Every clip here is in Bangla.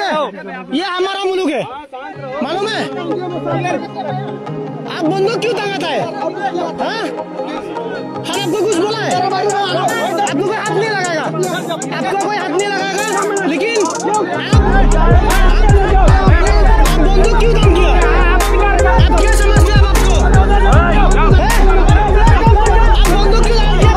है, ये हमारा मुल्क है, मालूम है? आप बंदूक क्यों टांगता है? हाँ? आपको कुछ बोला है? आपको कोई हाथ नहीं लगाएगा, आपको कोई हाथ नहीं लगाएगा, लेकिन आप बंदूक क्यों टांग किया? आप क्या समझते हैं आपको? आप बंदूक क्यों टांग किया?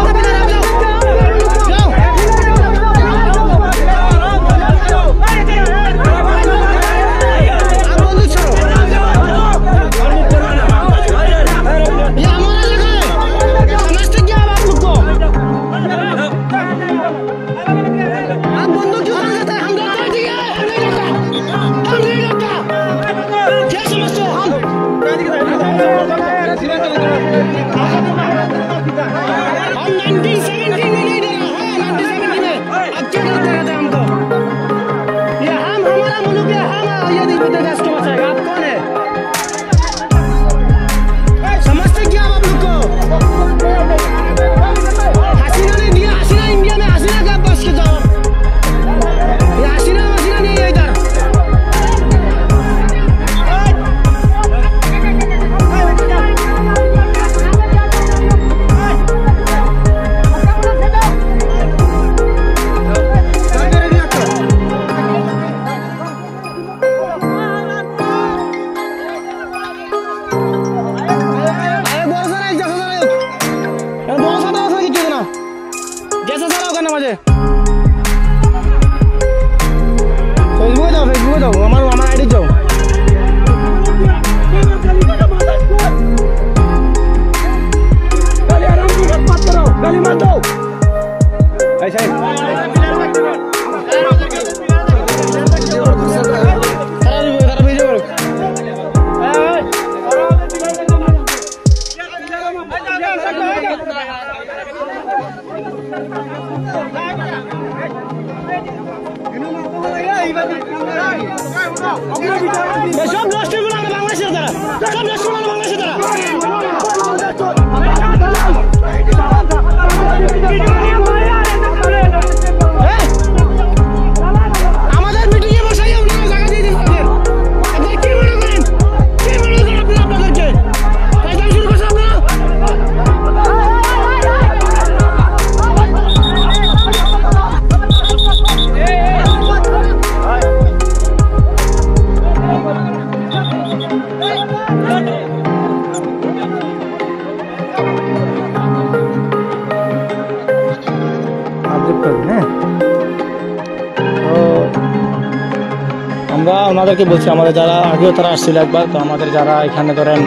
আমাদেরকে বলছি আমাদের যারা আগেও তারা আসছিল একবার, তো আমাদের যারা এখানে ধরেন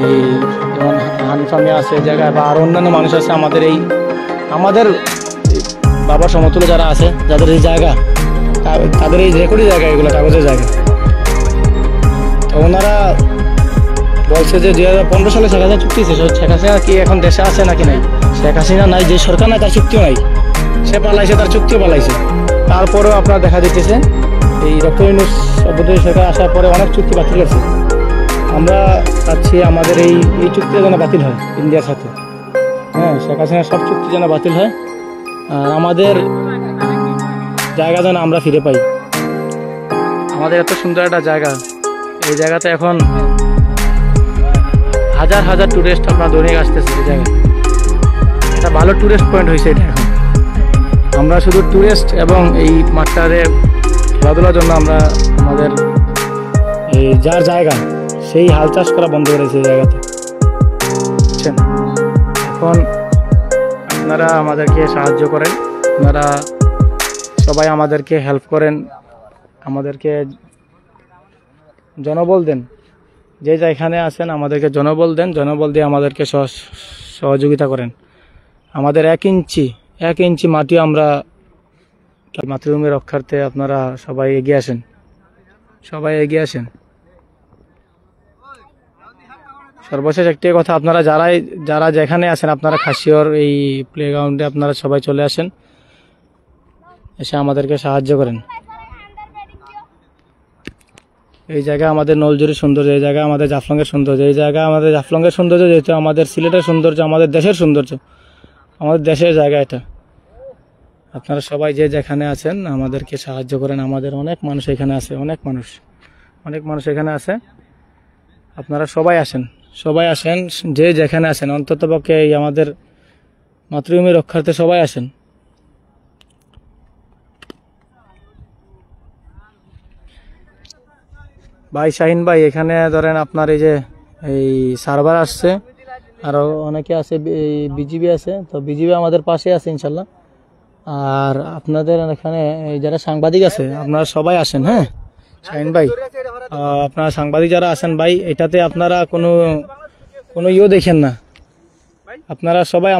এই যেমন হানিফা মিয়া আছে জায়গায় বা আর অন্যান্য মানুষ আছে আমাদের বাবা সমতুল্য যারা আছে যাদের এই জায়গা, তাদের এই রেকর্ডি জায়গা, এগুলো কাগজের জায়গা। তো ওনারা বলছে যে 2015 সালে শেখ হাসিনা চুক্তি শেষ। শেখ হাসিনা কি এখন দেশে আছে নাকি নাই? শেখ হাসিনা নাই, যে সরকার নাই তার চুক্তিও নাই, সে পালাইছে, তার চুক্তিও পালাইছে। তারপরেও আপনারা দেখা দিতেছে এই ডক্টর ইউনূস সরকার আসার পরে অনেক চুক্তি বাতিল করছে। আমরা চাচ্ছি আমাদের এই চুক্তিটা যেন বাতিল হয় ইন্ডিয়ার সাথে। হ্যাঁ, শেখ হাসিনার সব চুক্তি যেন বাতিল হয়, আর আমাদের জায়গা যেন আমরা ফিরে পাই। আমাদের এত সুন্দর একটা জায়গা, এই জায়গাতে এখন হাজার হাজার টুরিস্ট আপনার দৈনিক আসতেছে। এই জায়গায় একটা ভালো টুরিস্ট পয়েন্ট হয়েছে এটা এখন। আমরা শুধু টুরিস্ট এবং এই মাঠটারে খেলাধুলার জন্য আমরা আমাদের এই যার জায়গা সেই হাল চাষ করা বন্ধ করেছে এই জায়গাতে, বুঝছেন? এখন আপনারা আমাদেরকে সাহায্য করেন, আপনারা সবাই আমাদেরকে হেল্প করেন, আমাদেরকে জনবল দেন। যে যেখানে আছেন আমাদেরকে জনবল দেন, জনবল দিয়ে আমাদেরকে সহযোগিতা করেন। আমাদের 1 ইঞ্চি মাটিও আমরা মাতৃভূমি রক্ষার্থে আপনারা সবাই এগিয়ে আসেন, সবাই এগিয়ে আসেন। সর্বশেষ একটি কথা, আপনারা যারা যেখানে আছেন, আপনারা খাসিয়র এই প্লেগ্রাউন্ডে আপনারা সবাই চলে আসেন, এসে আমাদেরকে সাহায্য করেন। এই জায়গা আমাদের নলজুরির সৌন্দর্য, এই জায়গা আমাদের জাফলংয়ের সৌন্দর্য, এই জায়গা আমাদের জাফলংয়ের সৌন্দর্য, যেহেতু আমাদের সিলেটের সৌন্দর্য, আমাদের দেশের সৌন্দর্য, আমাদের দেশের জায়গা এটা। আপনারা সবাই যে যেখানে আছেন আমাদেরকে সাহায্য করেন। আমাদের অনেক মানুষ এখানে আছে, অনেক মানুষ এখানে আছে। আপনারা সবাই আসেন, যে যেখানে আছেন, অন্ততপক্ষে এই আমাদের মাতৃভূমি রক্ষার্থে সবাই আসেন। ভাই শাহিন ভাই, এখানে ধরেন আপনার এই যে এই সার্ভার আসছে, আরো অনেকে আছে, বিজিবি আছে, তো বিজিবি আমাদের পাশে আছে ইনশাল্লাহ। আর আপনাদের এখানে এই যারা সাংবাদিক আছে আপনারা সবাই আসেন। হ্যাঁ শাহিন ভাই, আপনারা সাংবাদিক যারা আছেন ভাই, এটাতে আপনারা কোনো ইয়ে দেখেন না, আপনারা সবাই